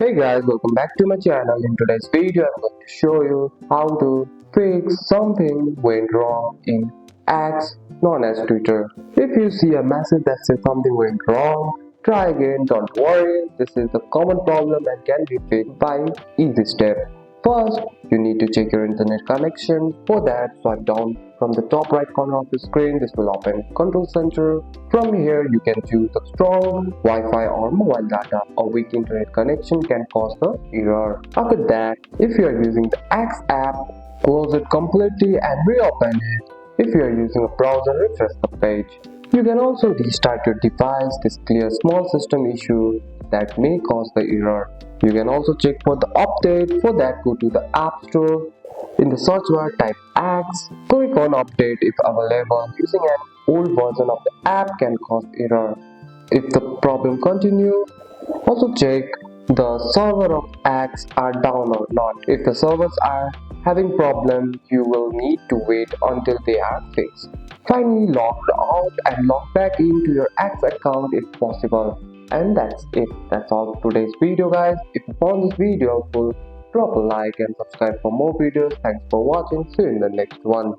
Hey guys, welcome back to my channel. In today's video, I'm going to show you how to fix something went wrong in X, known as Twitter. If you see a message that says something went wrong, try again, don't worry. This is a common problem and can be fixed by easy steps. First, you need to check your internet connection. For that, swipe down from the top right corner of the screen. This will open Control Center. From here, you can choose the strong Wi-Fi or mobile data. A weak internet connection can cause the error. After that, if you are using the X app, close it completely and reopen it. If you are using a browser, refresh the page. You can also restart your device. This clears small system issue that may cause the error. You can also check for the update. For that, go to the App Store. In the search bar, type X. Click on Update if available. Using an old version of the app can cause error. If the problem continues, also check the server of X are down or not. If the servers are having problem, you will need to wait until they are fixed. Finally, log out and log back into your X account if possible. And that's it. That's all for today's video, guys. If you found this video helpful, drop a like and subscribe for more videos. Thanks for watching. See you in the next one.